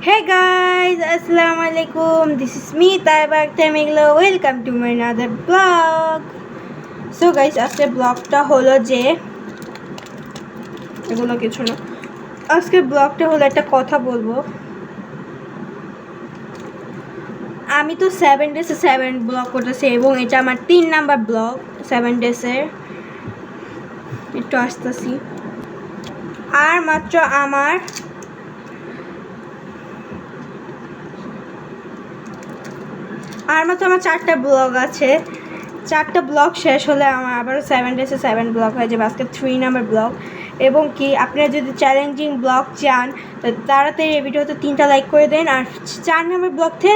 Hey guys, Assalamualaikum. This is me, Taibak Temiglo. Welcome to my another vlog. So guys, আজকে ব্লগটা হলো যে এগুলো কিছু না। আজকে ব্লগটা হলো একটা কথা বলবো। আমি তো 7 ডেজে 7 ব্লগ করতেছি এবং এটা আমার 3 নাম্বার ব্লগ 7 ডেজের। একটু আসতেছি। আর মাত্র আমার চারটা ব্লগ আছে। চারটা ব্লগ শেষ হলে আমার আবারও 7 ডেজে 7 ব্লগ হয়ে যাবে। আজকে 3 নাম্বার ব্লগ। এবং কি আপনারা যদি চ্যালেঞ্জিং ব্লগ চান তাড়াতাড়ি এই ভিডিওতে 3টা লাইক করে দেন। আর 4 নাম্বার ব্লগতে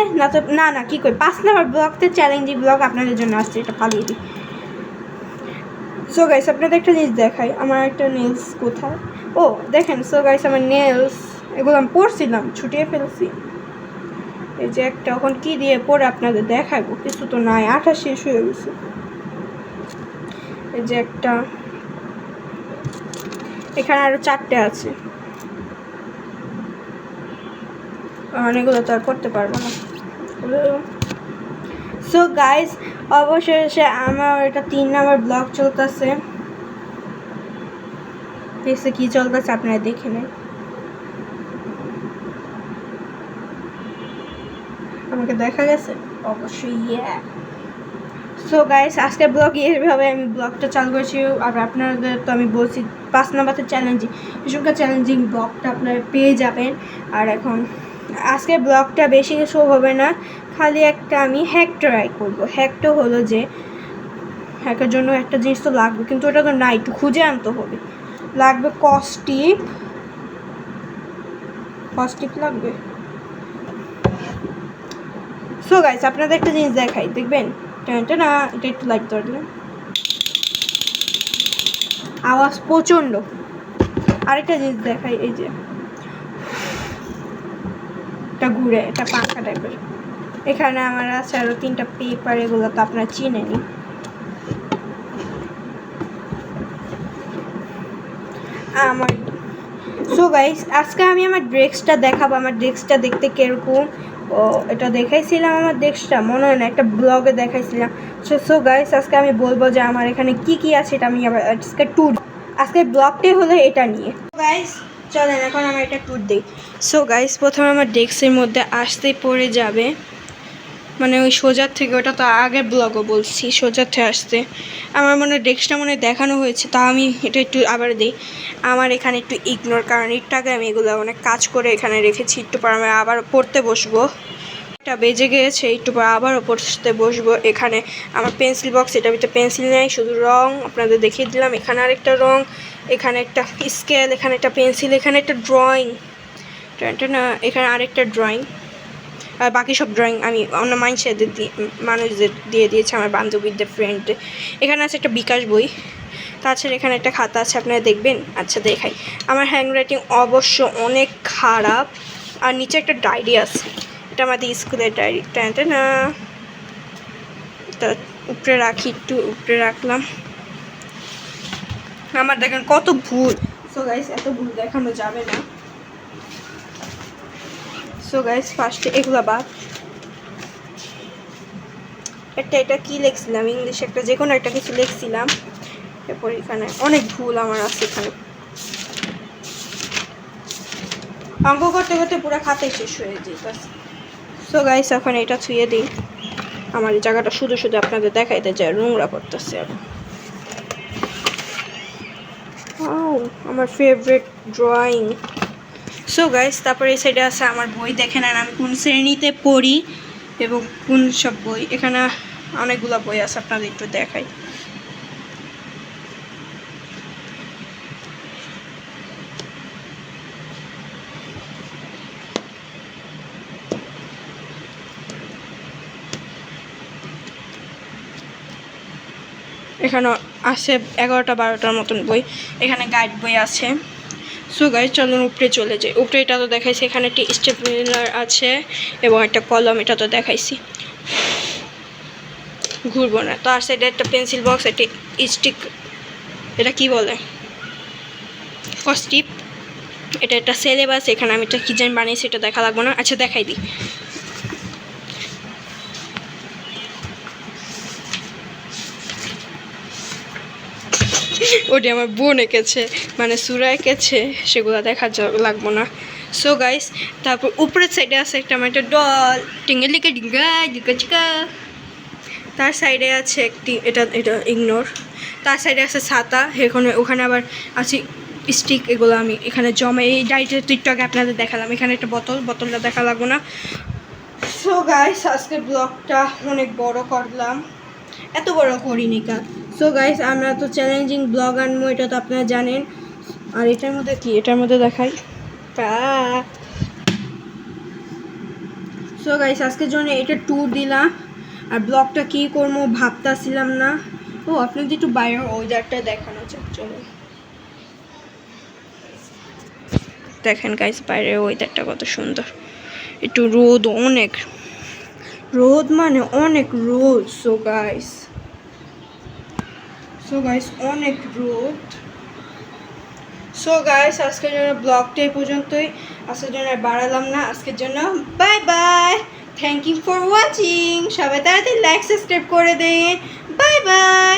না কী করি 5 নাম্বার ব্লগতে চ্যালেঞ্জিং ব্লগ আপনাদের জন্য আসছে, এটা পালিয়ে দিই। সো গাইস আপনাদের একটা জিনিস দেখাই, আমার একটা নেলস কোথায়, ও দেখেন। সো গাইস আমার নেলস এগুলো আমি পরছিলাম, ছুটিয়ে ফেলছি। এই যে একটা এখন কি দিয়ে পরে আপনাদের দেখাবো, কিছু তো নাই, আঠা শেষ হয়ে গেছে। এই যে একটা, এখানে আরো 4টে আছে, অনেকগুলো তো আর করতে পারবো না। সো গাইস অবশেষে আমার এটা 3 নাম্বার ব্লগ চলতেছে। দেখছে কি চলতেছে আপনারা দেখে নেন। আমাকে দেখা গেছে অবশ্যই। সো গাইস আজকের ব্লগ এইভাবে আমি ব্লগটা চালু করেছি। আর আপনাদের তো আমি বলছি 5 নাম্বারতে চ্যালেঞ্জিং, এসবকার চ্যালেঞ্জিং ব্লগটা আপনারা পেয়ে যাবেন। আর এখন আজকের ব্লগটা বেশি কিছু হবে না, খালি একটা আমি হ্যাক ট্রাই করবো। হ্যাকটা হলো যে হ্যাকের জন্য একটা জিনিস তো লাগবে, কিন্তু ওটা তো না, একটু খুঁজে আনতে হবে। লাগবে কস্টিপ লাগবে। সো গাইস আপনাদের একটা জিনিস দেখাই, দেখবেন এটা না, এটা একটু লাইক করে দেবেন, আওয়াজ প্রচণ্ড। আরেকটা জিনিস দেখাই, এই যে এটা ঘুরে, এটা পাখা টাইপের। এখানে আমার আছে আরও 3টা পেপার, এগুলো তো আপনারা চিনেনি। আমার সো গাইস আজকে আমি আমার ডেস্কটা দেখাবো, আমার ডেস্কটা দেখতে কিরকম। ও এটা দেখাইছিলাম, আমার ডেস্কটা মনে হয় না, একটা ব্লগে দেখাইছিলাম। সো গাইস আজকে আমি বলবো যে আমার এখানে কি কি আছে, এটা আমি আবার আজকে আজকের ব্লগটাই হলো এটা নিয়ে। গাইস চলেন এখন আমরা এটা ট্যুর দিই। সো গাইস প্রথমে আমার ডেস্কের মধ্যে আসতেই পড়ে যাবে, মানে ওই সোজার থেকে, ওটা তো আগের ব্লগও বলছি সোজার থেকে আসতে। আমার মনে হয় ডেস্কটা মনে দেখানো হয়েছে, তা আমি এটা একটু আবার দিই। আমার এখানে একটু ইগনোর, কারণ একটু আগে আমি এগুলো অনেক কাজ করে এখানে রেখেছি। একটু পর আমি আবার পড়তে বসবো, এটা বেজে গিয়েছে, একটু পর আবারও পড়তে বসবো। এখানে আমার পেন্সিল বক্স, এটা ভিতরে পেন্সিল নেই, শুধু রং আপনাদের দেখিয়ে দিলাম। এখানে আরেকটা রং, এখানে একটা স্কেল, এখানে একটা পেন্সিল, এখানে একটা ড্রয়িং, না এখানে আরেকটা ড্রয়িং। আর বাকি সব ড্রয়িং আমি অন্য মানুষদের দিয়ে দিয়েছি, আমার বান্ধবীদের ফ্রেন্ডে। এখানে আছে একটা বিকাশ বই, তাছাড়া এখানে একটা খাতা আছে, আপনারা দেখবেন। আচ্ছা দেখাই, আমার হ্যান্ডরাইটিং অবশ্য অনেক খারাপ। আর নিচে একটা ডায়েরি আছে, এটা আমাদের স্কুলের ডায়েরি। না তা উপরে রাখি, একটু উপরে রাখলাম। আমার দেখেন কত ভুল। সো গাইস এত ভুল দেখানো যাবে না। সো গাইস ফার্স্টে এগুলো বাদ, এটা কি লিখছিলাম, ইংলিশ একটা যে কোনো একটা কিছু লিখছিলাম। এরপর এখানে অনেক ভুল আমার আছে, এখানে অঙ্ক করতে করতে পুরো খাতাই শেষ হয়ে যেত। সো গাইস এখন এটা ছুঁয়ে দিই, আমার এই জায়গাটা শুধু শুধু আপনাদের দেখাইতে যায় নোংরা করতেছে। আর আমার ফেভারিট ড্রয়িং। সো গাইস তারপরে এই সাইডে আছে আমার বই, দেখে নেন আমি কোন শ্রেণীতে পড়ি এবং কোন সব বই। এখানে অনেকগুলো বই আছে, আপনাদের একটু দেখাই। এখানে আছে 11টা 12টার মতন বই, এখানে গাইড বই আছে। সো গাইস চলুন উপরে চলে যাই। উপরে এটা তো দেখাইছি, এখানে একটি স্টেপলার আছে এবং একটা কলম, এটা তো দেখাইছি, ঘুরবো না। তো আর সাইডে একটা পেন্সিল বক্স, একটা স্টিক, এটা কি বলে, কস্টিপ। এটা একটা সিলেবাস, এখানে আমি একটা কিচেন বানিয়েছি, এটা দেখা লাগবে না। আচ্ছা দেখাই দিই। ওটি আমার বোন এঁকেছে, মানে সুরা এঁকেছে, সেগুলো দেখা লাগবো না। সো গাইস, তারপর উপরের সাইডে আছে একটা আমার একটা ডল, টিঙ্গেলিকে ডিঙ্গা ডিঙ্গা চিকা। তার সাইডে আছে একটি, এটা এটা ইগনোর। তার সাইডে আছে ছাতা, ওখানে আবার আছে স্টিক, এগুলো আমি এখানে জমা, এই ডাইটের টিকটকে আপনাদের দেখালাম। এখানে একটা বোতলটা দেখা লাগবো না। সো গাইস, আজকের ব্লগটা অনেক বড় করলাম, এত বড় করিনি কা। সো গাইস, আমরা তো চ্যালেঞ্জিং ব্লগ আনবো, এটা তো আপনারা জানেন। আর এটার মধ্যে কি, এটার মধ্যে দেখাই। সো গাইস, আজকের জন্য এটা ট্যুর দিলাম। আর ব্লগটা কী করবো ভাবতেছিলাম না। ও আপনাদের একটু বাইরের ওয়েদারটা দেখানো যাক, চলো দেখেন গাইস, বাইরের ওয়েদারটা কত সুন্দর। একটু রোদ, অনেক রোদ, মানে অনেক রোদ। সো গাইস অনেক রোদ। সো গাইস, আজকের জন্য ব্লগটা এই পর্যন্তই। আজকের জন্য আর বাড়ালাম না। আজকের জন্য bye bye, thank you for watching. সবাই তাড়াতাড়ি লাইক সাবস্ক্রাইব করে দিন। Bye by.